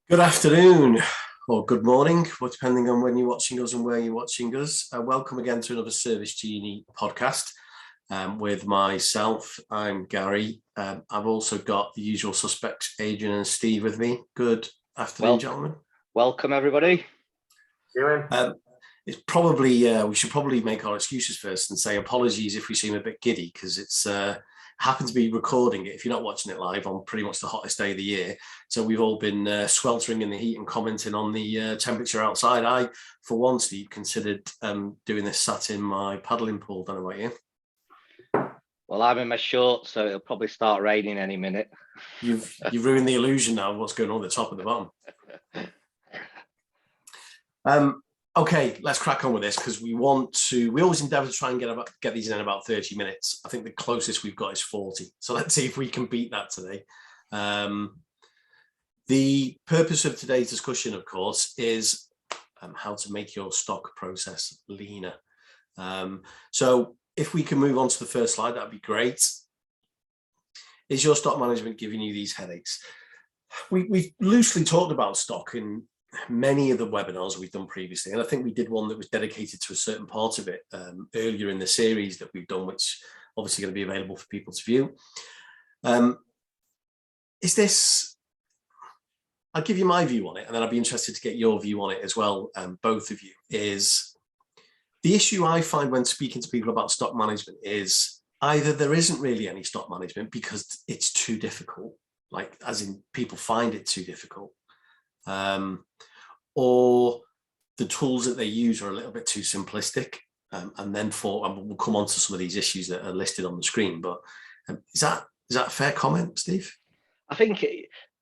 Good afternoon or good morning, depending on when you're watching us and where you're watching us. Welcome again to another Service Genie podcast with myself. I'm Gary. I've also got the usual suspects, Adrian and Steve, with me. Good afternoon, gentlemen. Welcome, everybody. It's probably we should probably make our excuses first and say apologies if we seem a bit giddy, because it's happen to be recording it, if you're not watching it live, on pretty much the hottest day of the year. So we've all been sweltering in the heat and commenting on the temperature outside. I, for one, Steve, considered doing this sat in my paddling pool. Don't know about you. Well, I'm in my shorts, so it'll probably start raining any minute. You've ruined the illusion now of what's going on at the top and the bottom. Okay, let's crack on with this, because we always endeavour to try and get these in about 30 minutes. I think the closest we've got is 40. So let's see if we can beat that today. The purpose of today's discussion, of course, is how to make your stock process leaner. So if we can move on to the first slide, that'd be great. Is your stock management giving you these headaches? We've loosely talked about stock in many of the webinars we've done previously, and I think we did one that was dedicated to a certain part of it earlier in the series that we've done, which obviously going to be available for people to view. Is this, I'll give you my view on it, and then I'd be interested to get your view on it as well, both of you. Is the issue I find when speaking to people about stock management is either there isn't really any stock management because it's too difficult, like as in people find it too difficult, or the tools that they use are a little bit too simplistic, and we'll come on to some of these issues that are listed on the screen. But is that a fair comment, Steve? I think,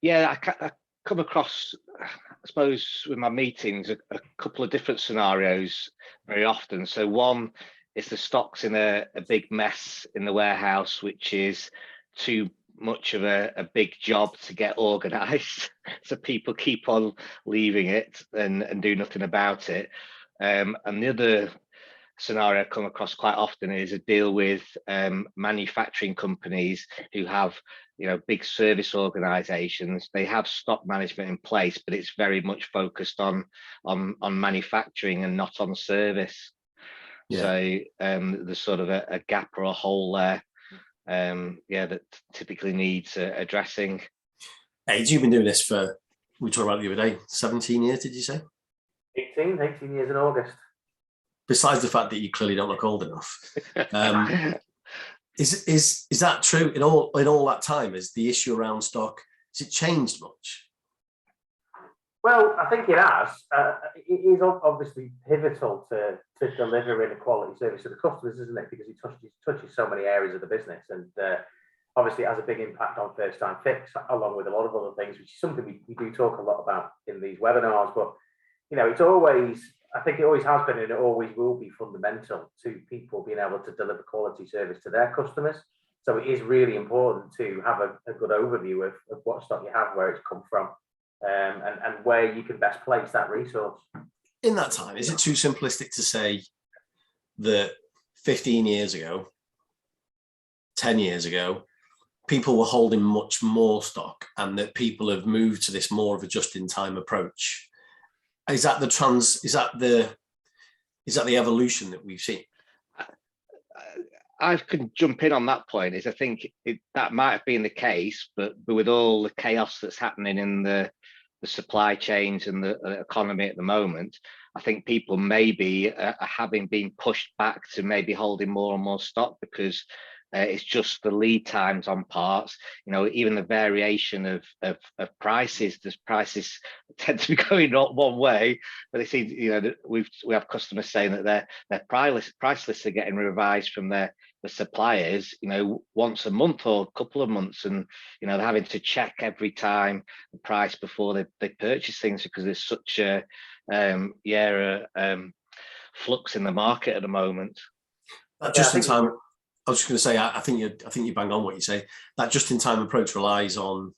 yeah, I come across, I suppose, with my meetings, a couple of different scenarios very often. So one is the stock's in a big mess in the warehouse, which is too much of a big job to get organized, so people keep on leaving it and do nothing about it. And the other scenario I come across quite often is a deal with manufacturing companies who have, big service organizations. They have stock management in place, but it's very much focused on manufacturing and not on service. Yeah. So there's sort of a gap or a hole there, that typically needs addressing. Hey, you've been doing this for, we talked about the other day, 17 years, did you say? 18 years in August. Besides the fact that you clearly don't look old enough. Is that true in all that time? Is the issue around stock, has it changed much? Well, I think it has. It is obviously pivotal to delivering a quality service to the customers, isn't it? Because it touches so many areas of the business, and obviously it has a big impact on first time fix, along with a lot of other things, which is something we do talk a lot about in these webinars. But it's always, I think it always has been, and it always will be fundamental to people being able to deliver quality service to their customers. So it is really important to have a good overview of what stock you have, where it's come from, and where you can best place that resource. In that time, is it too simplistic to say that 15 years ago, 10 years ago, people were holding much more stock, and that people have moved to this more of a just-in-time approach? Is that the evolution that we've seen? I can jump in on that point. I think that might have been the case, but with all the chaos that's happening in the supply chains and the economy at the moment, I think people maybe are having been pushed back to maybe holding more and more stock, because it's just the lead times on parts. Even the variation of prices. There's prices tend to be going not one way, but they seem, we have customers saying that their price lists are getting revised from the suppliers, once a month or a couple of months, and they're having to check every time the price before they purchase things, because there's such a flux in the market at the moment. Just in time. I was just going to say, I think you bang on what you say. That just-in-time approach relies on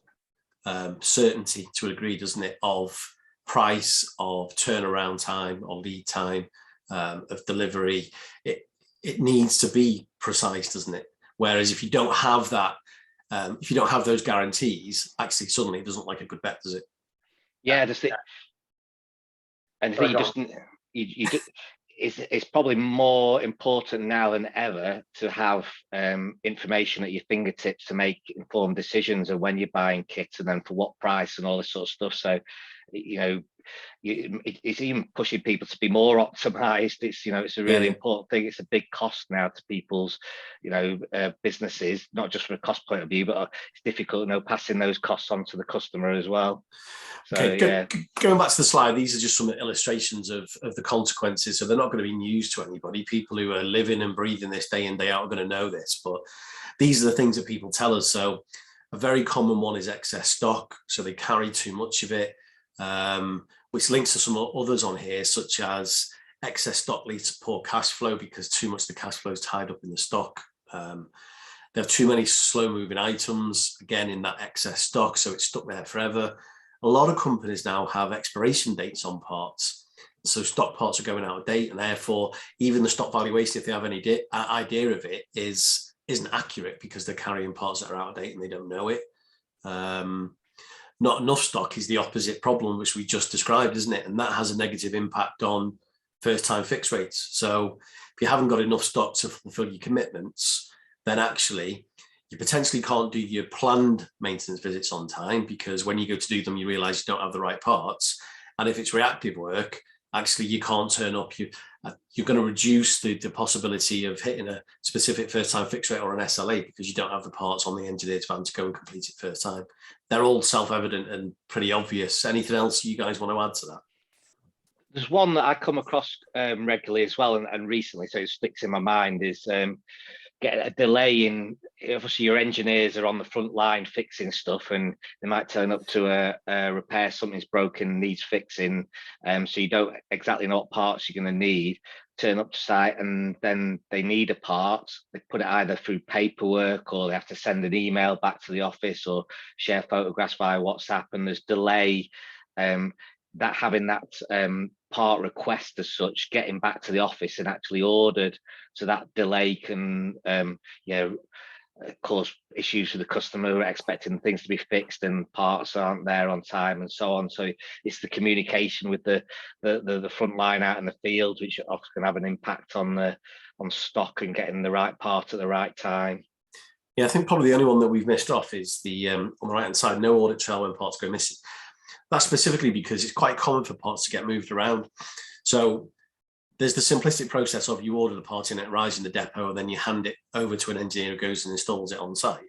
certainty to a degree, doesn't it? Of price, of turnaround time, or lead time, of delivery. It needs to be precise, doesn't it? Whereas if you don't have that, if you don't have those guarantees, actually suddenly it doesn't look like a good bet, does it? Yeah, and I think you just it's probably more important now than ever to have information at your fingertips to make informed decisions of when you're buying kits and then for what price and all this sort of stuff. So, you know, it's even pushing people to be more optimized. It's, you know, it's a really important thing. It's a big cost now to people's, you know, businesses, not just from a cost point of view, but it's difficult, you know, passing those costs on to the customer as well. So, okay, going back to the slide, these are just some illustrations of the consequences. So they're not going to be news to anybody. People who are living and breathing this day in, day out are going to know this, but these are the things that people tell us. So a very common one is excess stock. So they carry too much of it, which links to some others on here, such as excess stock leads to poor cash flow because too much of the cash flow is tied up in the stock. They have too many slow moving items, again, in that excess stock, so it's stuck there forever. A lot of companies now have expiration dates on parts. So stock parts are going out of date, and therefore even the stock valuation, if they have any idea of it, isn't accurate because they're carrying parts that are out of date and they don't know it. Not enough stock is the opposite problem, which we just described, isn't it? And that has a negative impact on first time fix rates. So if you haven't got enough stock to fulfill your commitments, then actually you potentially can't do your planned maintenance visits on time, because when you go to do them, you realize you don't have the right parts. And if it's reactive work, actually you can't turn up. You're going to reduce the possibility of hitting a specific first time fix rate or an SLA because you don't have the parts on the engineer's van to go and complete it first time. They're all self-evident and pretty obvious. Anything else you guys want to add to that? There's one that I come across regularly as well, and recently, so it sticks in my mind, is get a delay in, obviously your engineers are on the front line fixing stuff, and they might turn up to a repair, something's broken, needs fixing, so you don't exactly know what parts you're going to need. Turn up to site and then they need a part. They put it either through paperwork or they have to send an email back to the office or share photographs via WhatsApp, and there's delay. That having that part request as such, getting back to the office and actually ordered, so that delay can cause issues for the customer who are expecting things to be fixed and parts aren't there on time and so on. So it's the communication with the front line out in the field, which often can have an impact on stock and getting the right part at the right time. Yeah, I think probably the only one that we've missed off is the on the right hand side, no audit trail when parts go missing. That's specifically because it's quite common for parts to get moved around. So there's the simplistic process of you order the part in, it arrives in the depot, and then you hand it over to an engineer who goes and installs it on site.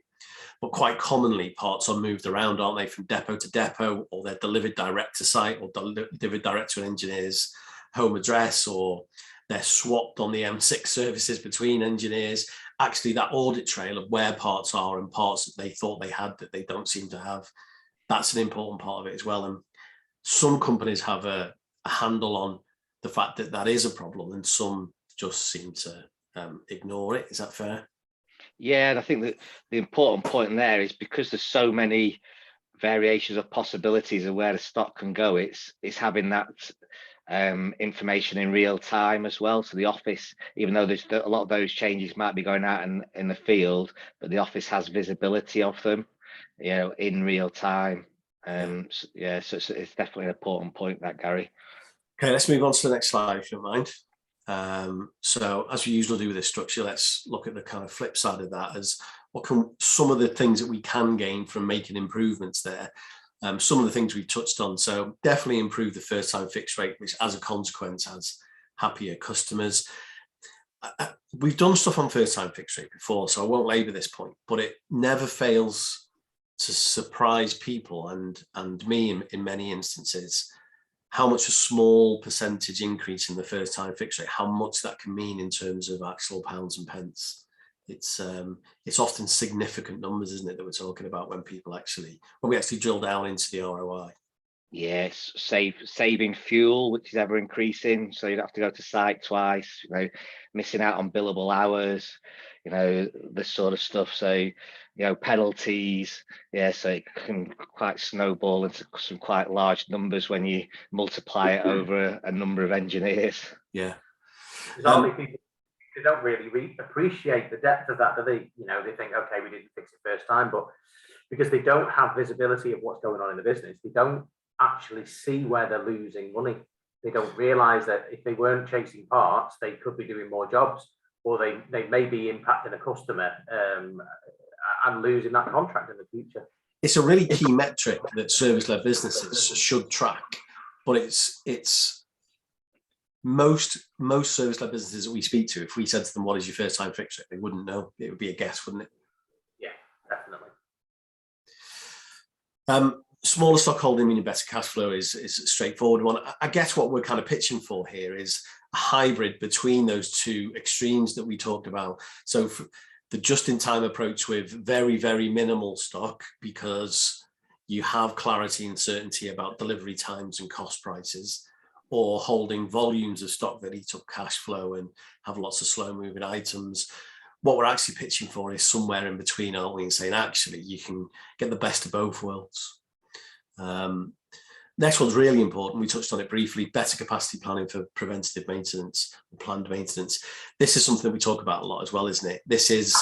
But quite commonly parts are moved around, aren't they, from depot to depot, or they're delivered direct to site or delivered direct to an engineer's home address, or they're swapped on the M6 services between engineers. Actually, that audit trail of where parts are and parts that they thought they had that they don't seem to have, that's an important part of it as well. And some companies have a handle on the fact that that is a problem, and some just seem to ignore it. Is that fair? Yeah, and I think that the important point there is because there's so many variations of possibilities of where the stock can go, it's having that information in real time as well. So the office, even though there's a lot of those changes might be going out in the field, but the office has visibility of them, you know, in real time. So it's definitely an important point, that, Gary. Okay, let's move on to the next slide, if you don't mind. So as we usually do with this structure, let's look at the kind of flip side of that, as what can some of the things that we can gain from making improvements there. Some of the things we touched on. So definitely improve the first time fix rate, which as a consequence has happier customers. We've done stuff on first time fix rate before, so I won't labor this point, but it never fails to surprise people and me in many instances how much a small percentage increase in the first time fix rate, how much that can mean in terms of actual pounds and pence. It's often significant numbers, isn't it, that we're talking about when we actually drill down into the ROI. Yes, saving fuel, which is ever increasing, so you don't have to go to site twice, you know, missing out on billable hours, you know, this sort of stuff. So, you know, penalties, yeah, so it can quite snowball into some quite large numbers when you multiply it over a number of engineers. Yeah. they don't really appreciate the depth of that, do they? You know, they think, okay, we didn't fix it first time, but because they don't have visibility of what's going on in the business, they don't actually see where they're losing money. They don't realize that if they weren't chasing parts, they could be doing more jobs, or they may be impacting a customer and losing that contract in the future. It's a really key metric that service-led businesses should track, but it's most service-led businesses that we speak to, if we said to them, what is your first time fix rate, they wouldn't know. It would be a guess, wouldn't it? Yeah, definitely. Smaller stock holding meaning better cash flow is a straightforward one. I guess what we're kind of pitching for here is a hybrid between those two extremes that we talked about. So the just-in-time approach with very, very minimal stock, because you have clarity and certainty about delivery times and cost prices, or holding volumes of stock that eat up cash flow and have lots of slow-moving items. What we're actually pitching for is somewhere in between, aren't we? And saying, actually, you can get the best of both worlds. Next one's really important. We touched on it briefly. Better capacity planning for preventative maintenance, planned maintenance. This is something that we talk about a lot as well, isn't it? This is,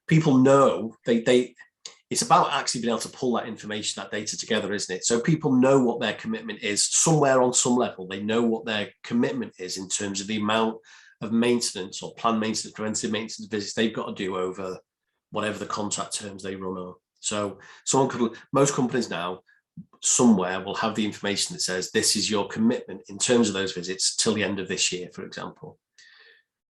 people know it's about actually being able to pull that information, that data together, isn't it? So people know what their commitment is somewhere on some level. They know what their commitment is in terms of the amount of maintenance or planned maintenance, preventative maintenance visits they've got to do over whatever the contract terms they run on. So most companies now somewhere will have the information that says this is your commitment in terms of those visits till the end of this year, for example.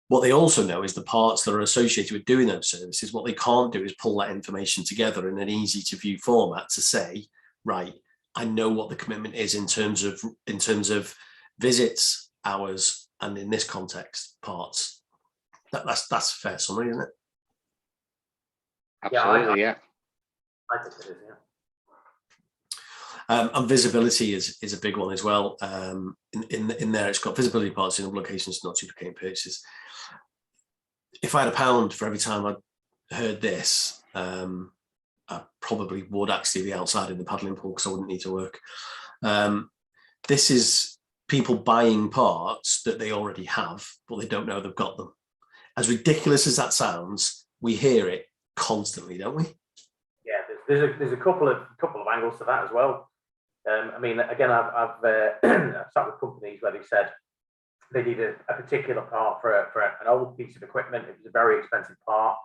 What they also know is the parts that are associated with doing those services. What they can't do is pull that information together in an easy to view format to say, right, I know what the commitment is in terms of visits, hours, and in this context, parts. That's a fair summary, isn't it? Absolutely, yeah. I think it is, yeah. And visibility is a big one as well. In there, it's got visibility parts in locations, not duplicating purchases. If I had £1 for every time I heard this, I probably would actually be outside in the paddling pool because I wouldn't need to work. This is people buying parts that they already have, but they don't know they've got them. As ridiculous as that sounds, we hear it constantly, don't we? Yeah, there's a couple of angles to that as well. I mean, again, I've sat with companies where they said they needed a particular part for an old piece of equipment. It was a very expensive part.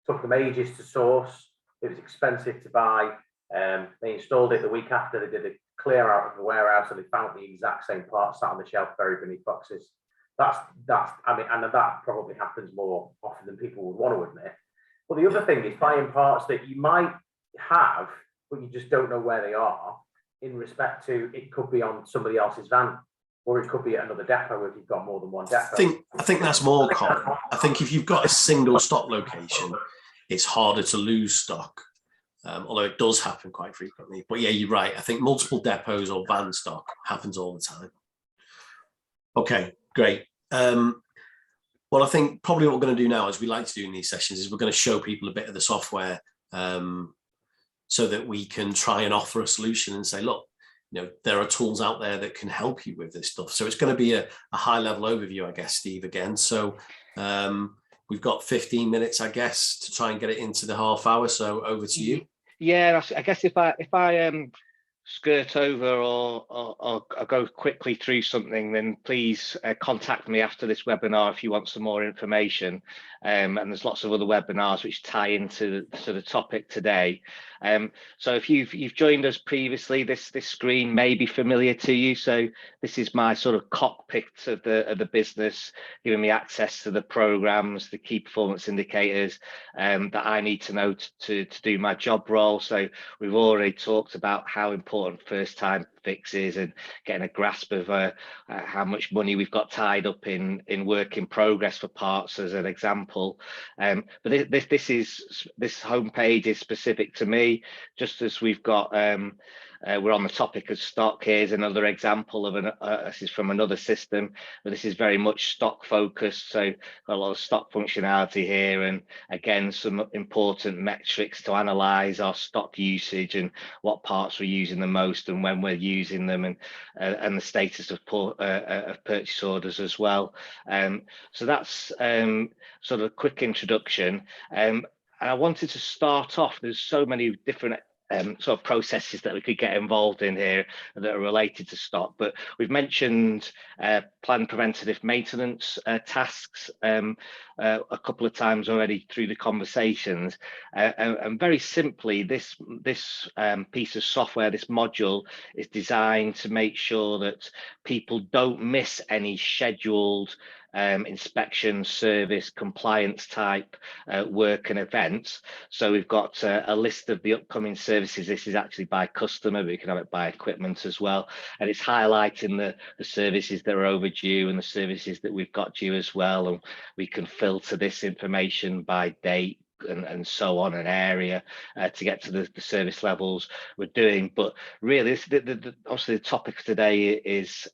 Took them ages to source. It was expensive to buy. They installed it the week after. They did a clear out of the warehouse, and they found the exact same part sat on the shelf buried beneath boxes. That's I mean, and that probably happens more often than people would want to admit. But the other thing is buying parts that you might have, but you just don't know where they are. In respect to, it could be on somebody else's van, or it could be at another depot if you've got more than one depot. I think that's more common. I think if you've got a single stock location, it's harder to lose stock, although it does happen quite frequently. But yeah, you're right. I think multiple depots or van stock happens all the time. Okay, great. Well, I think probably what we're going to do now, as we like to do in these sessions, is we're going to show people a bit of the software so that we can try and offer a solution and say, look, you know, there are tools out there that can help you with this stuff. So it's going to be a high level overview, I guess, Steve, again. So we've got 15 minutes, I guess, to try and get it into the half hour. So over to you. Yeah, I guess if I skirt over or go quickly through something, then please contact me after this webinar if you want some more information. And there's lots of other webinars which tie into the topic today. So if you've joined us previously, this screen may be familiar to you. So this is my sort of cockpit of the business, giving me access to the programs, the key performance indicators that I need to know to do my job role. So we've already talked about how important first time fixes and getting a grasp of how much money we've got tied up in work in progress for parts as an example. But this homepage is specific to me, just as we've got we're on the topic of stock, here's another example of this is from another system, but this is very much stock focused. So got a lot of stock functionality here, and again, some important metrics to analyze our stock usage and what parts we're using the most and when we're using them, and the status of purchase orders as well. So that's sort of a quick introduction. And I wanted to start off, there's so many different sort of processes that we could get involved in here that are related to stock, but we've mentioned planned preventative maintenance tasks a couple of times already through the conversations, and very simply, this piece of software, this module, is designed to make sure that people don't miss any scheduled inspection, service, compliance type work and events. So we've got a list of the upcoming services. This is actually by customer, but we can have it by equipment as well. And it's highlighting the services that are overdue and the services that we've got due as well. And we can filter this information by date and so on, an area to get to the service levels we're doing. But really, obviously the topic today is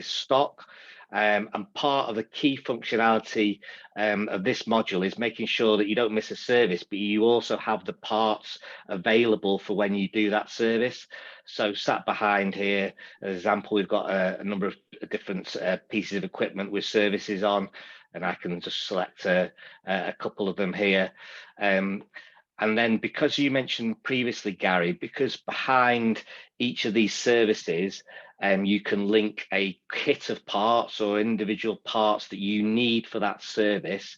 stock. And part of the key functionality of this module is making sure that you don't miss a service, but you also have the parts available for when you do that service. So sat behind here, as an example, we've got a number of different pieces of equipment with services on, and I can just select a couple of them here. And then, because you mentioned previously, Gary, because behind each of these services, you can link a kit of parts or individual parts that you need for that service.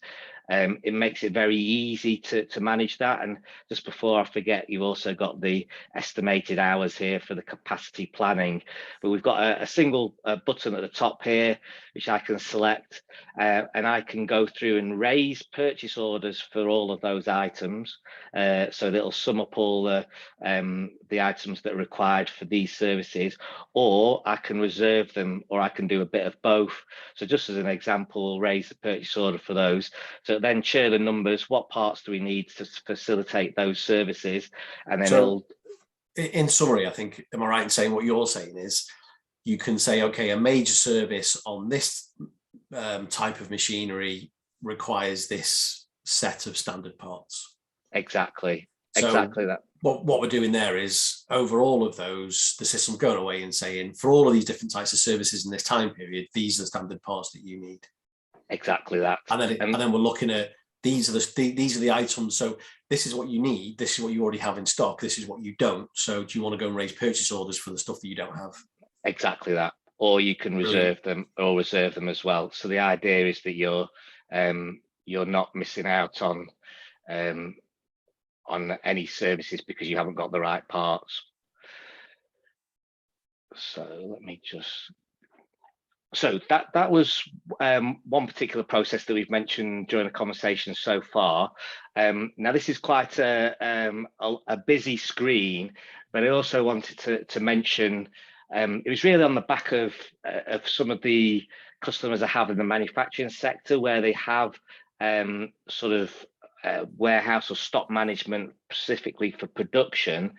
It makes it very easy to manage that. And just before I forget, you've also got the estimated hours here for the capacity planning. But we've got a single button at the top here, which I can select, and I can go through and raise purchase orders for all of those items. So that it'll sum up all the items that are required for these services, or I can reserve them, or I can do a bit of both. So just as an example, we'll raise the purchase order for those. So then share the numbers, what parts do we need to facilitate those services, and then so in summary, I think, am I right in saying what you're saying is you can say, okay, a major service on this type of machinery requires this set of standard parts. Exactly So that. What we're doing there is, over all of those, the system going away and saying, for all of these different types of services in this time period, these are the standard parts that you need. Exactly that. And then we're looking at these are the items. So this is what you need. This is what you already have in stock. This is what you don't. So do you want to go and raise purchase orders for the stuff that you don't have? Exactly that. Or you can reserve them as well. So the idea is that you're not missing out on any services because you haven't got the right parts. So let me just. So that was one particular process that we've mentioned during the conversation so far. Now this is quite a busy screen, but I also wanted to mention it was really on the back of some of the customers I have in the manufacturing sector, where they have sort of warehouse or stock management specifically for production,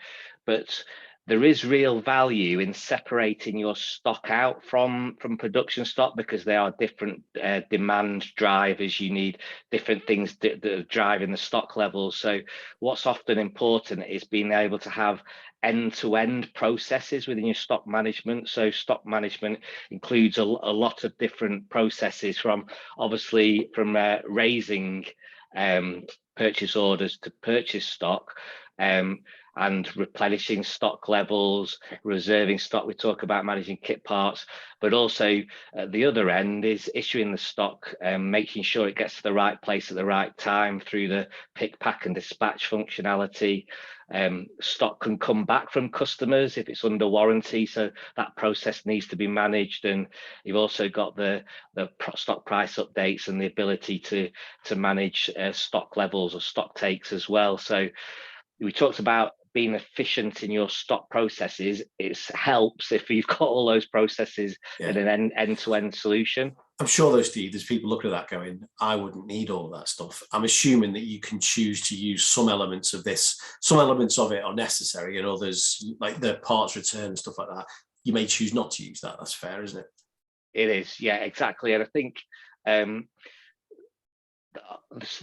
but there is real value in separating your stock out from production stock, because they are different demand drivers. You need different things that are driving the stock levels. So what's often important is being able to have end-to-end processes within your stock management. So stock management includes a lot of different processes, from raising purchase orders to purchase stock, and replenishing stock levels, reserving stock. We talk about managing kit parts, but also at the other end is issuing the stock and making sure it gets to the right place at the right time through the pick, pack and dispatch functionality. Stock can come back from customers if it's under warranty, so that process needs to be managed. And you've also got the stock price updates and the ability to manage stock levels or stock takes as well. So we talked about being efficient in your stock processes. It helps if you've got all those processes in an end-to-end solution. I'm sure though, Steve, there's people looking at that going, I wouldn't need all of that stuff. I'm assuming that you can choose to use some elements of this. Some elements of it are necessary, and others, like the parts return and stuff like that, you may choose not to use that. That's fair, isn't it? It is, yeah, exactly. And I think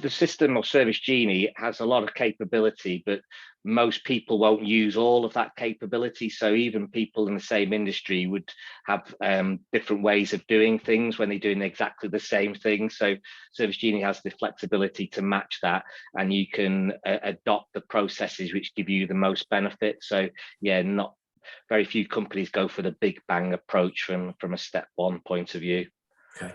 the system of Service Genie has a lot of capability, but most people won't use all of that capability. So even people in the same industry would have different ways of doing things when they're doing exactly the same thing. So Service Genie has the flexibility to match that, and you can adopt the processes which give you the most benefit. So yeah, not very few companies go for the big bang approach from a step one point of view. Okay.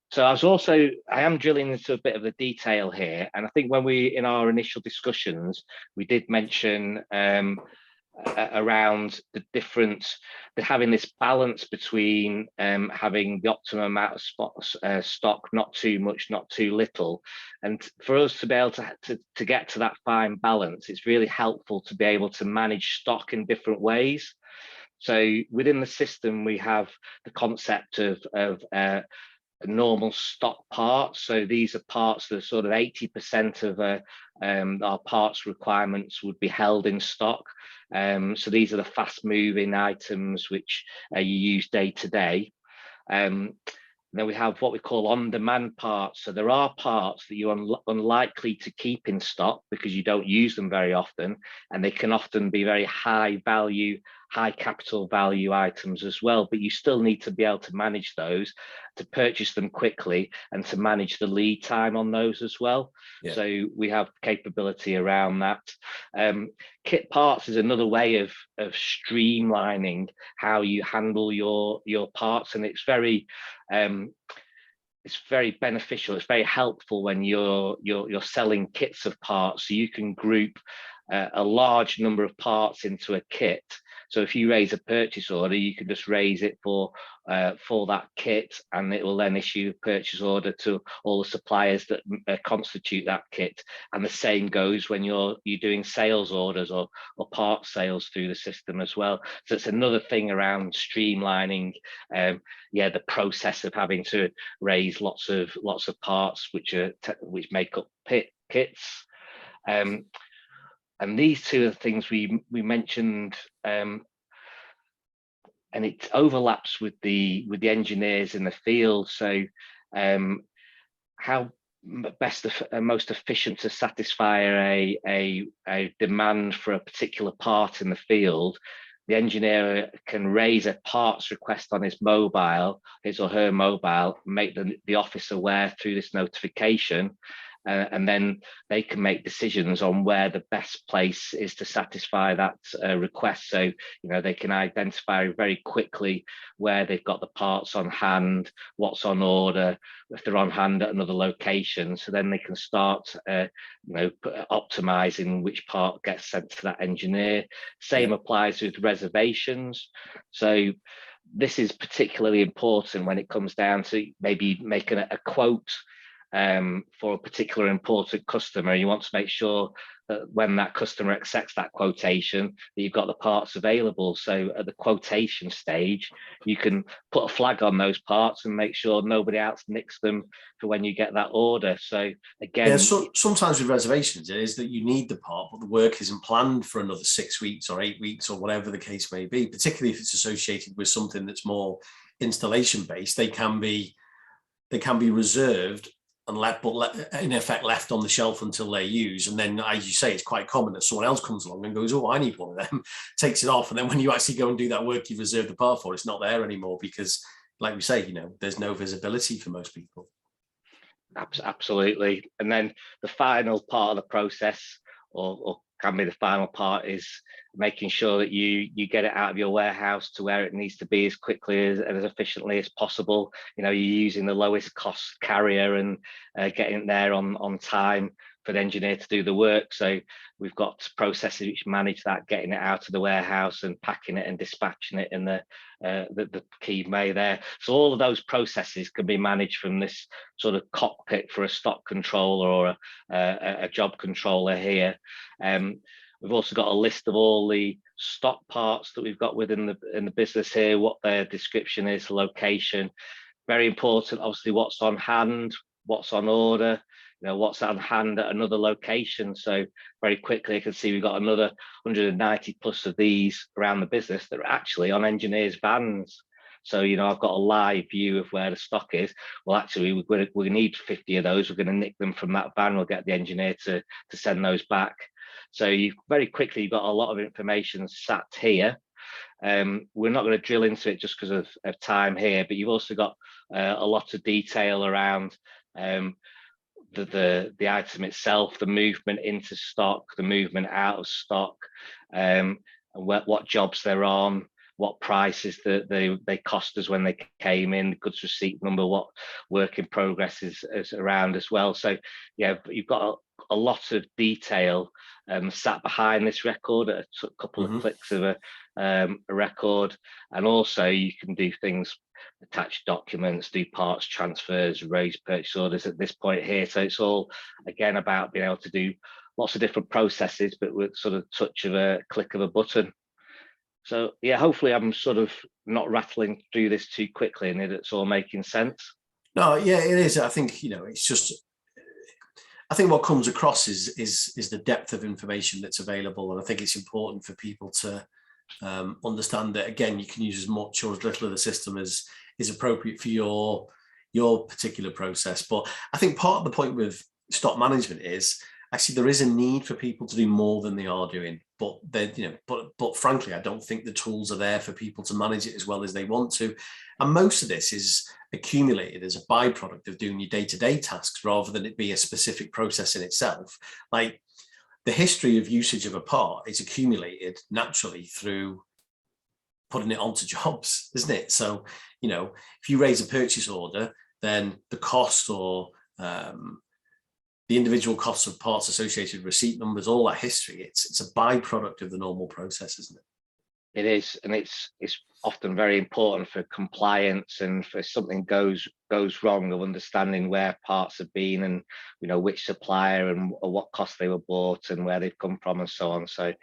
So I am drilling into a bit of the detail here. And I think when in our initial discussions, we did mention around having this balance between having the optimum amount of stock, not too much, not too little. And for us to be able to get to that fine balance, it's really helpful to be able to manage stock in different ways. So within the system, we have the concept of normal stock parts. So these are parts that are sort of 80% of our parts requirements would be held in stock. So these are the fast moving items which you use day to day. Then we have what we call on-demand parts. So there are parts that you're unlikely to keep in stock because you don't use them very often, and they can often be very high value, high capital value items as well, but you still need to be able to manage those, to purchase them quickly, and to manage the lead time on those as well. Yeah. So we have capability around that. Kit parts is another way of streamlining how you handle your parts, and it's very beneficial. It's very helpful when you're selling kits of parts, so you can group a large number of parts into a kit. So if you raise a purchase order, you can just raise it for that kit, and it will then issue a purchase order to all the suppliers that constitute that kit. And the same goes when you're doing sales orders or part sales through the system as well. So it's another thing around streamlining the process of having to raise lots of parts which make up kits. And these two are the things we mentioned, and it overlaps with the engineers in the field. So how best most efficient to satisfy a demand for a particular part in the field. The engineer can raise a parts request on his or her mobile, make the office aware through this notification. And then they can make decisions on where the best place is to satisfy that request. So, they can identify very quickly where they've got the parts on hand, what's on order, if they're on hand at another location. So then they can start, optimizing which part gets sent to that engineer. Same applies with reservations. So this is particularly important when it comes down to maybe making a quote for a particular important customer. You want to make sure that when that customer accepts that quotation, that you've got the parts available. So at the quotation stage, you can put a flag on those parts and make sure nobody else nicks them for when you get that order. So again, sometimes with reservations, it is that you need the part, but the work isn't planned for another 6 weeks or 8 weeks or whatever the case may be, particularly if it's associated with something that's more installation based. They can be reserved and in effect left on the shelf until they're used. And then, as you say, it's quite common that someone else comes along and goes, oh, I need one of them, takes it off. And then when you actually go and do that work you've reserved the part for, it's not there anymore because, like we say, there's no visibility for most people. Absolutely. And then the final part of the process, or can be the final part, is making sure that you get it out of your warehouse to where it needs to be as quickly and as efficiently as possible. You're using the lowest cost carrier and getting it there on time for the engineer to do the work. So we've got processes which manage that, getting it out of the warehouse and packing it and dispatching it in the key bay there. So all of those processes can be managed from this sort of cockpit for a stock controller or a job controller here. We've also got a list of all the stock parts that we've got within the business here, what their description is, location. Very important, obviously, what's on hand, what's on order, what's on hand at another location. So very quickly, you can see we've got another 190 plus of these around the business that are actually on engineers' vans. So, I've got a live view of where the stock is. Well, actually, we need 50 of those. We're going to nick them from that van. We'll get the engineer to send those back. So you've very quickly got a lot of information sat here. We're not going to drill into it just because of time here, but you've also got a lot of detail around the item itself, the movement into stock, the movement out of stock, and what jobs they're on, what prices that they cost us when they came in, goods receipt number, what work in progress is around as well. So yeah, you've got a lot of detail sat behind this record at a couple of clicks of a record. And also you can do things, attach documents, do parts transfers, raise purchase orders at this point here. So it's all, again, about being able to do lots of different processes, but with sort of touch of a click of a button. So yeah, hopefully I'm sort of not rattling through this too quickly and it's all making sense. No, yeah, it is. I think, it's just, I think what comes across is the depth of information that's available. And I think it's important for people to understand that, again, you can use as much or as little of the system as is appropriate for your particular process. But I think part of the point with stock management is actually there is a need for people to do more than they are doing. But but frankly, I don't think the tools are there for people to manage it as well as they want to. And most of this is accumulated as a byproduct of doing your day-to-day tasks rather than it be a specific process in itself. Like the history of usage of a part is accumulated naturally through putting it onto jobs, isn't it? So, if you raise a purchase order, then the cost or the individual costs of parts associated with receipt numbers, all that history, it's a byproduct of the normal process, isn't it? It is, and it's often very important for compliance and for something goes wrong, of understanding where parts have been and which supplier and what cost they were bought and where they've come from and so on. So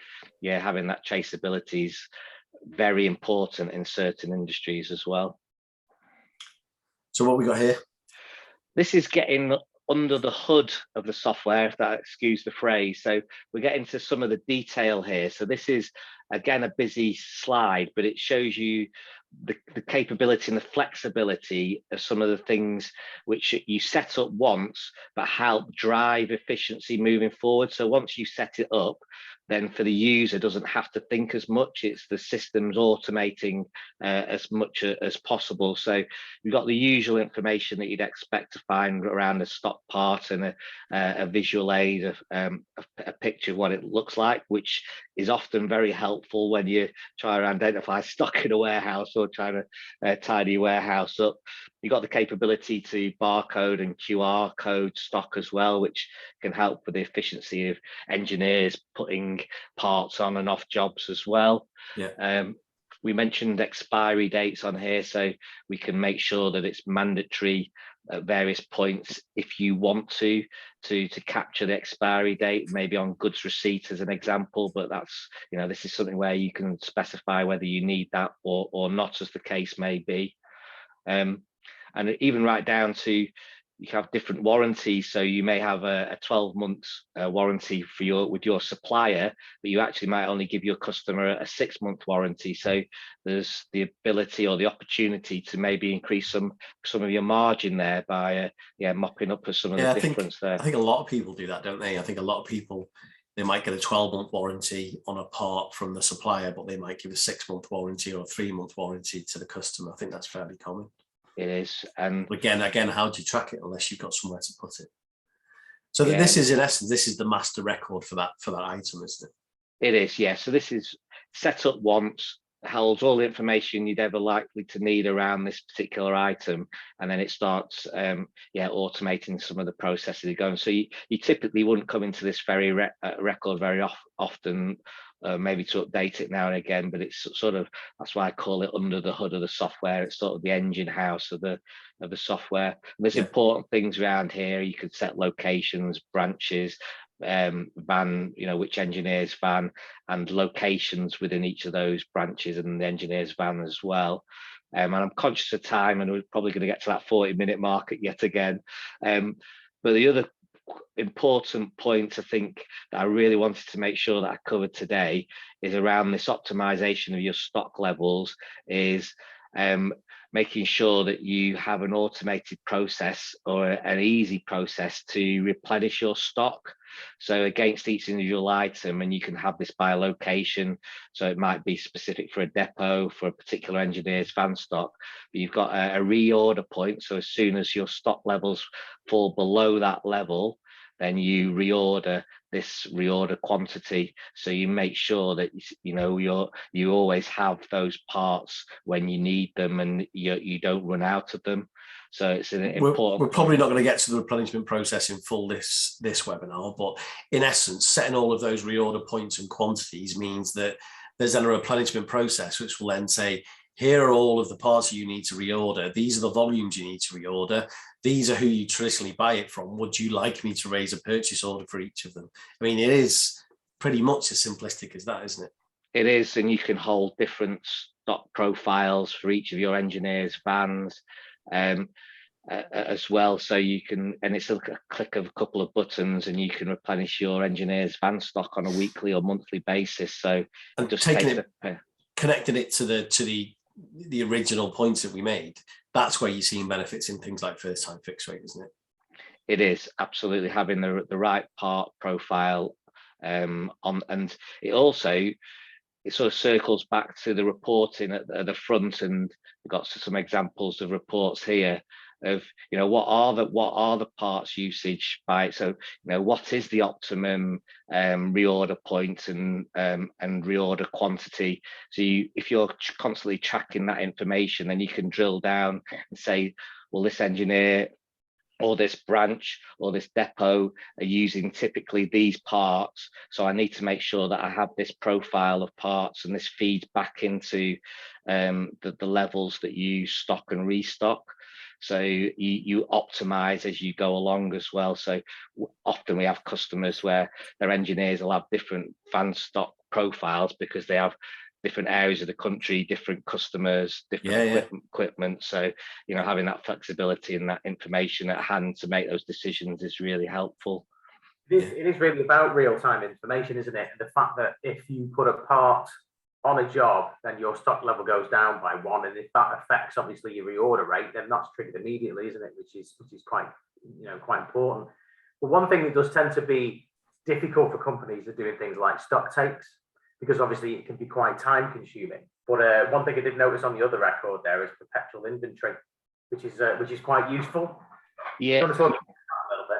yeah, having that traceability is very important in certain industries as well. So what we got here? This is getting under the hood of the software, if that excuse the phrase. So we get into some of the detail here. So this is, again, a busy slide, but it shows you the capability and the flexibility of some of the things which you set up once, but help drive efficiency moving forward. So once you set it up, then for the user doesn't have to think as much. It's the systems automating as much as possible. So you've got the usual information that you'd expect to find around a stock part and a visual aid, a picture of what it looks like, which is often very helpful when you try to identify stock in a warehouse or trying to tidy a warehouse up. You've got the capability to barcode and QR code stock as well, which can help with the efficiency of engineers putting parts on and off jobs as well. Yeah. We mentioned expiry dates on here, so we can make sure that it's mandatory at various points if you want to capture the expiry date, maybe on goods receipt as an example. But that's, this is something where you can specify whether you need that or not, as the case may be. And even right down to, you have different warranties. So you may have a 12 months warranty with your supplier, but you actually might only give your customer a 6-month warranty. So there's the ability or the opportunity to maybe increase some of your margin there by mopping up for some of the difference there. I think a lot of people do that, don't they? I think a lot of people, they might get a 12-month warranty on a part from the supplier, but they might give a 6-month warranty or a 3-month warranty to the customer. I think that's fairly common. It is. And again, how do you track it unless you've got somewhere to put it? So this is, in essence, this is the master record for that item, isn't it? It is, yeah. So this is set up once. holds all the information you'd ever likely to need around this particular item, and then it starts automating some of the processes you're going. So you typically wouldn't come into this very record very often, maybe to update it now and again, but it's sort of, that's why I call it under the hood of the software. It's sort of the engine house of the software. And there's important things around here. You could set locations, branches, van, which engineer's van, and locations within each of those branches and the engineer's van as well. And I'm conscious of time, and we're probably going to get to that 40-minute mark yet again. But the other important point I think that I really wanted to make sure that I covered today is around this optimization of your stock levels, is making sure that you have an automated process or an easy process to replenish your stock. So against each individual item, and you can have this by location. So it might be specific for a depot, for a particular engineer's van stock, but you've got a reorder point. So as soon as your stock levels fall below that level, then you reorder this reorder quantity. So you make sure that you always have those parts when you need them, and you don't run out of them. So it's an important. We're probably not going to get to the replenishment process in full this webinar, but in essence, setting all of those reorder points and quantities means that there's then a replenishment process, which will then say, here are all of the parts you need to reorder. These are the volumes you need to reorder. These are who you traditionally buy it from. Would you like me to raise a purchase order for each of them? I mean, it is pretty much as simplistic as that, isn't it? It is, and you can hold different stock profiles for each of your engineers' vans as well. So you can, and it's a click of a couple of buttons, and you can replenish your engineers' van stock on a weekly or monthly basis. So and just connecting it to the original points that we made, that's where you're seeing benefits in things like first time fix rate, isn't it? It is absolutely, having the right part profile on, and it sort of circles back to the reporting at the front, and we've got some examples of reports here of what are the parts usage by, so what is the optimum reorder point and reorder quantity. So if you're constantly tracking that information, then you can drill down and say, well, this engineer or this branch or this depot are using typically these parts, so I need to make sure that I have this profile of parts, and this feeds back into the levels that you stock and restock. So you optimize as you go along as well. So often we have customers where their engineers will have different van stock profiles because they have different areas of the country, different customers, different equipment. So, having that flexibility and that information at hand to make those decisions is really helpful. It is really about real-time information, isn't it? The fact that if you put a part on a job, then your stock level goes down by 1, and if that affects obviously your reorder rate, then that's triggered immediately, isn't it? Which is quite quite important. But one thing that does tend to be difficult for companies are doing things like stock takes, because obviously it can be quite time consuming. But one thing I did notice on the other record there is perpetual inventory, which is quite useful. Yeah. Do you want to talk about that a little bit?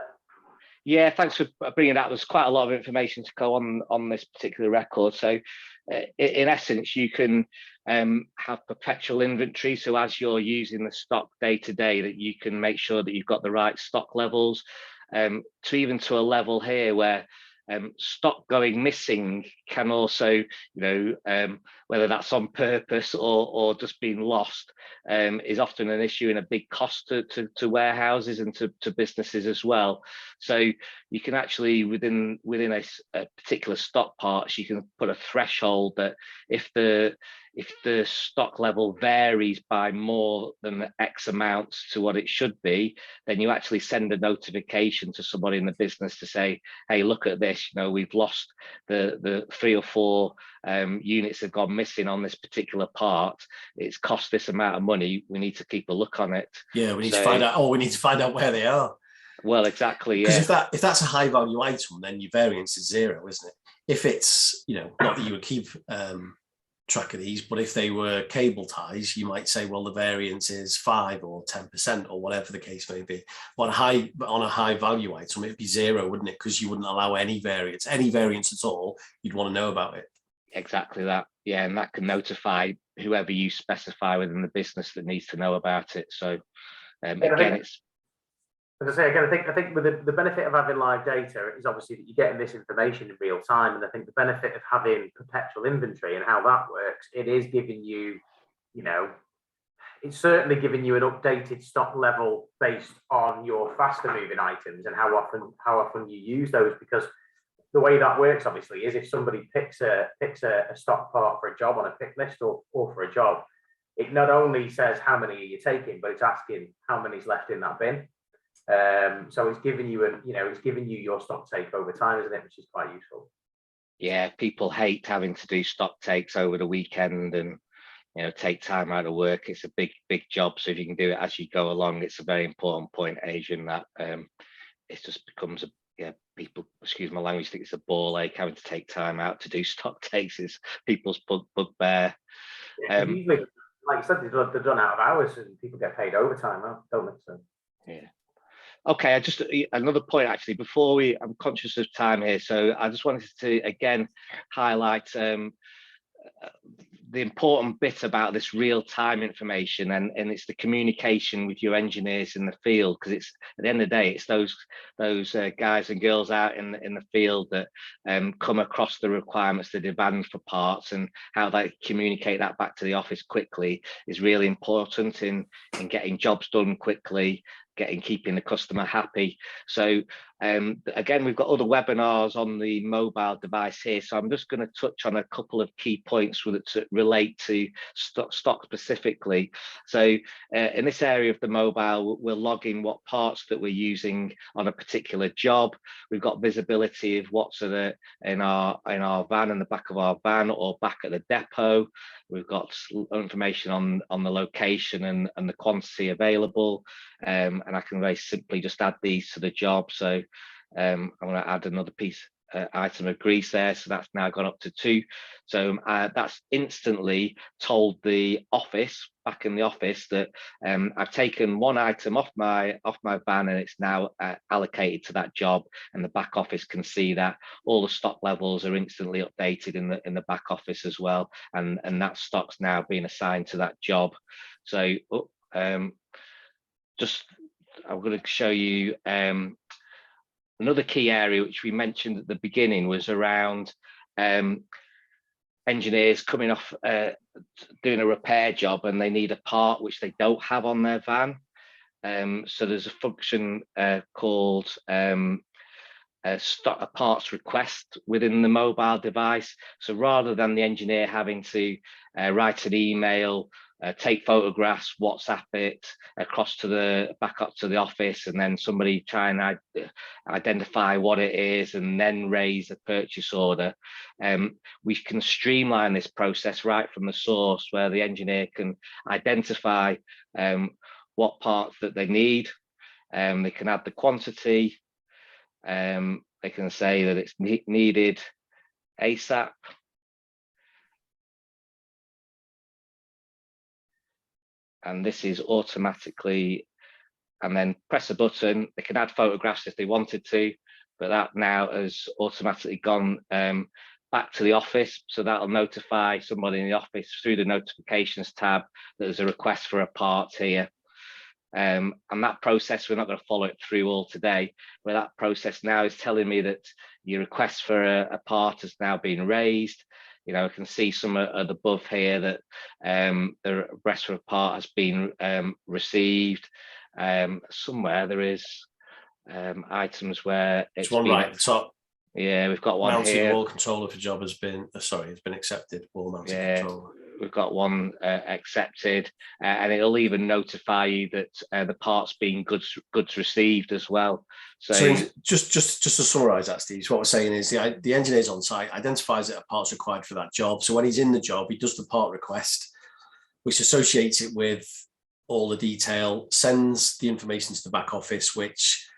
Yeah, thanks for bringing it out. There's quite a lot of information to go on this particular record. So in essence, you can have perpetual inventory. So as you're using the stock day to day, that you can make sure that you've got the right stock levels, to a level here where stock going missing can also, whether that's on purpose or just being lost, is often an issue and a big cost to warehouses and to businesses as well. So you can actually within a particular stock parts, you can put a threshold that if the stock level varies by more than X amounts to what it should be, then you actually send a notification to somebody in the business to say, hey, look at this, we've lost the 3 or 4 units have gone missing on this particular part. It's cost this amount of money. We need to keep a look on it. Yeah, we need to find out. We need to find out where they are. Well, exactly. Because if that's a high value item, then your variance is 0, isn't it? If it's not that you would keep track of these, but if they were cable ties, you might say, well, the variance is 5 or 10% or whatever the case may be. But on a high value item, it'd be 0, wouldn't it? Because you wouldn't allow any variance at all. You'd want to know about it. Exactly that. Yeah, and that can notify whoever you specify within the business that needs to know about it. So again, it's. As I say again, I think with the benefit of having live data is obviously that you're getting this information in real time, and I think the benefit of having perpetual inventory and how that works, it is giving you, you know, it's certainly giving you an updated stock level based on your faster moving items and how often you use those, because the way that works obviously is if somebody picks a stock part for a job on a pick list or for a job, it not only says how many are you taking, but it's asking how many's left in that bin. So it's giving you it's giving you your stock take over time, isn't it? Which is quite useful. Yeah, people hate having to do stock takes over the weekend and take time out of work. It's a big job. So if you can do it as you go along, it's a very important point, Adrian, that it just becomes people, excuse my language, think it's a ball ache having to take time out to do stock takes. Is people's bugbear. Usually, like you said, they're done out of hours and people get paid overtime, don't they? So yeah. Okay, just another point actually before I'm conscious of time here, so I just wanted to again highlight the important bit about this real-time information, and it's the communication with your engineers in the field, because it's at the end of the day, it's those guys and girls out in the field that come across the requirements, the demand for parts, and how they communicate that back to the office quickly is really important in getting jobs done quickly, keeping the customer happy. So again, we've got other webinars on the mobile device here, so I'm just going to touch on a couple of key points that relate to stock specifically. So in this area of the mobile, we're logging what parts that we're using on a particular job. We've got visibility of what's in our van, in the back of our van, or back at the depot. We've got information on the location and the quantity available, and I can very simply just add these to the job. So I'm going to add another item of grease there, so that's now gone up to 2. So that's instantly told the office, back in the office, that I've taken one item off my van and it's now allocated to that job, and the back office can see that. All the stock levels are instantly updated in the back office as well, and that stock's now being assigned to that job. So just I'm going to show you another key area which we mentioned at the beginning was around engineers coming off doing a repair job and they need a part which they don't have on their van. So there's a function called a parts request within the mobile device. So rather than the engineer having to write an email, take photographs, WhatsApp it across back up to the office, and then somebody try and identify what it is and then raise a purchase order, we can streamline this process right from the source, where the engineer can identify what parts that they need. They can add the quantity. They can say that it's needed ASAP. And this is automatically, and then press a button. They can add photographs if they wanted to, but that now has automatically gone back to the office. So that'll notify somebody in the office through the notifications tab that there's a request for a part here. And that process, we're not going to follow it through all today, but that process now is telling me that your request for a part has now been raised. I can see some above here that the request for a part has been received. Somewhere there is items where it's one right at the top. Yeah, we've got one mounted here. Wall controller for job has been accepted. Wall mounted controller. We've got one accepted, and it'll even notify you that the part's been goods received as well. So just to summarise that, Steve, what we're saying is the engineer's on site, identifies that a part's required for that job. So when he's in the job, he does the part request, which associates it with all the detail, sends the information to the back office, which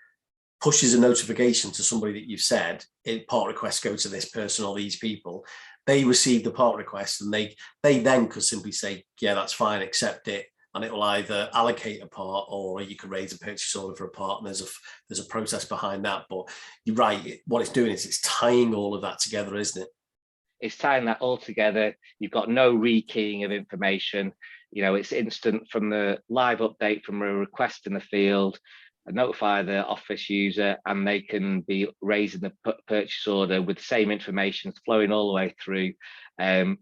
pushes a notification to somebody that you've said, part requests go to this person or these people. They receive the part request, and they then could simply say, yeah, that's fine, accept it, and it will either allocate a part, or you could raise a purchase order for a part, and there's a process behind that. But you're right, what it's doing is it's tying all of that together, isn't it? it's tying that all together. You've got no rekeying of information. You know, it's instant from the live update from a request in the field, notify the office user, and they can be raising the purchase order with the same information flowing all the way through. And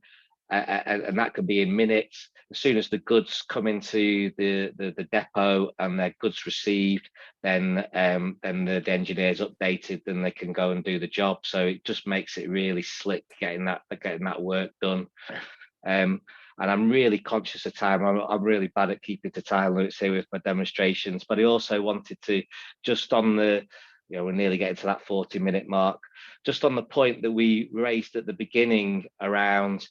that could be in minutes. As soon as the goods come into the depot and their goods received, then the engineer's updated, then they can go and do the job. So it just makes it really slick getting that work done. And I'm really conscious of time. I'm really bad at keeping to time limits here with my demonstrations, but I also wanted to, just on the, you know, we're nearly getting to that 40-minute mark, just on the point that we raised at the beginning around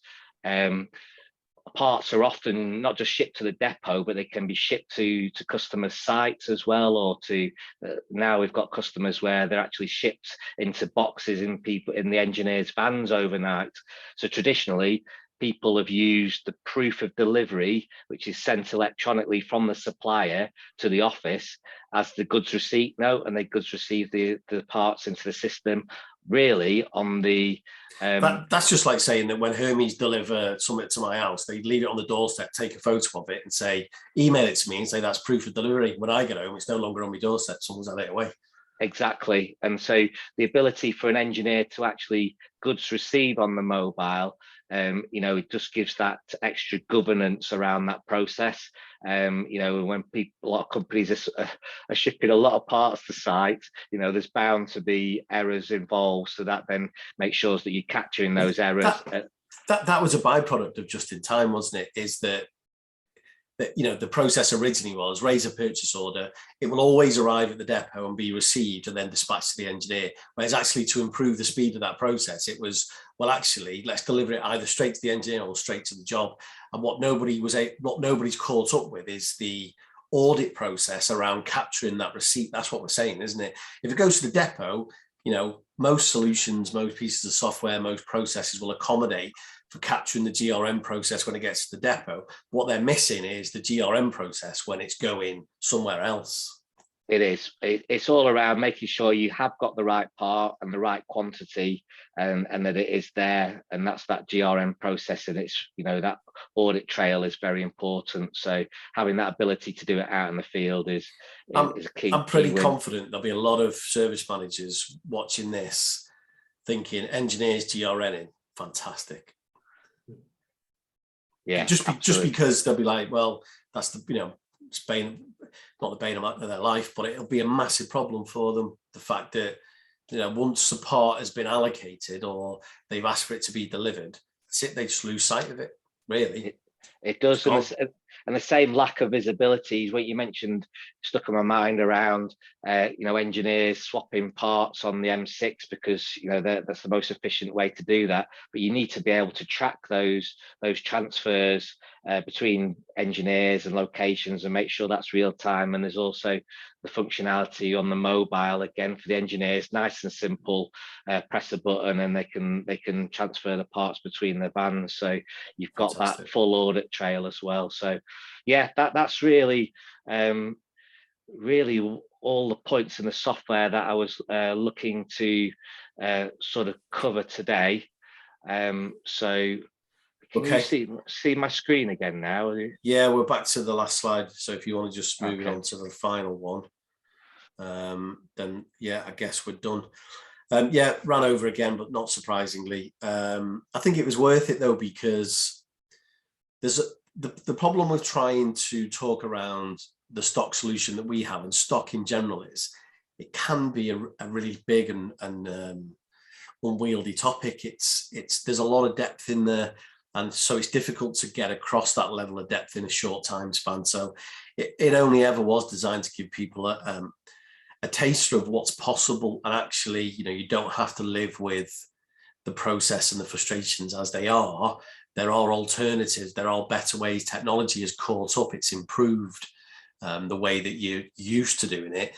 parts are often not just shipped to the depot, but they can be shipped to customers' sites as well, or to now we've got customers where they're actually shipped into boxes in the engineers' vans overnight. So traditionally, people have used the proof of delivery, which is sent electronically from the supplier to the office, as the goods receipt note, and the goods receive the parts into the system. Really, on the that's just like saying that when Hermes deliver something to my house, they leave it on the doorstep, take a photo of it, and say, email it to me and say that's proof of delivery. When I get home, it's no longer on my doorstep. Someone's had it away. Exactly. And so the ability for an engineer to actually goods receive on the mobile, you know, it just gives that extra governance around that process. You know, when a lot of companies are shipping a lot of parts to site, you know, there's bound to be errors involved. So that then makes sure that you're capturing those errors. That was a byproduct of just in time, wasn't it? Is that you know, the process originally was raise a purchase order, it will always arrive at the depot and be received and then dispatched to the engineer. Whereas actually, to improve the speed of that process, it was, well, actually, let's deliver it either straight to the engineer or straight to the job. And what nobody's caught up with is the audit process around capturing that receipt. That's what we're saying, isn't it? If it goes to the depot, you know, most solutions, most pieces of software, most processes will accommodate for capturing the GRM process when it gets to the depot. What they're missing is the GRM process when it's going somewhere else. It is. It's all around making sure you have got the right part and the right quantity, and that it is there. And that's that GRM process. And it's, you know, that audit trail is very important. So having that ability to do it out in the field is a key. I'm pretty confident there'll be a lot of service managers watching this thinking engineers GRNing, fantastic. Yeah, just because they'll be like, well, that's the, you know, it's not the bane of their life, but it'll be a massive problem for them. The fact that, you know, once the part has been allocated or they've asked for it to be delivered, that's it. They just lose sight of it. Really, it does. And the same lack of visibility is what you mentioned, stuck in my mind around, you know, engineers swapping parts on the M6 because, you know, that's the most efficient way to do that. But you need to be able to track those transfers between engineers and locations and make sure that's real time. And there's also the functionality on the mobile, again, for the engineers, nice and simple, press a button and they can transfer the parts between the vans. So you've got that full audit trail as well. So yeah, that's really really all the points in the software that I was looking to sort of cover today. So can you see my screen again now? Yeah, we're back to the last slide. So if you want to just move it on to the final one, then yeah, I guess we're done. Yeah, ran over again, but not surprisingly. I think it was worth it though, because there's the problem with trying to talk around the stock solution that we have, and stock in general, is it can be a really big and unwieldy topic. There's a lot of depth in there, and so it's difficult to get across that level of depth in a short time span. So it only ever was designed to give people a taster of what's possible, and actually, you know, you don't have to live with the process and the frustrations as they are. There are alternatives, there are better ways. Technology has caught up, it's improved the way that you're used to doing it.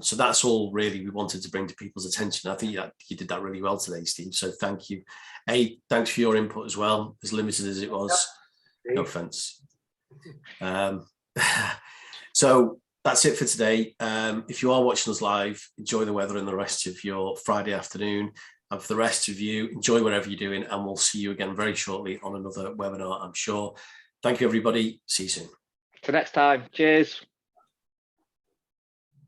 So that's all really we wanted to bring to people's attention. I think you did that really well today, Steve. So thank you. Thanks for your input as well, as limited as it was. No offense. So that's it for today. If you are watching us live, enjoy the weather and the rest of your Friday afternoon. And for the rest of you, enjoy whatever you're doing, and we'll see you again very shortly on another webinar, I'm sure. Thank you, everybody. See you soon. Till next time. Cheers.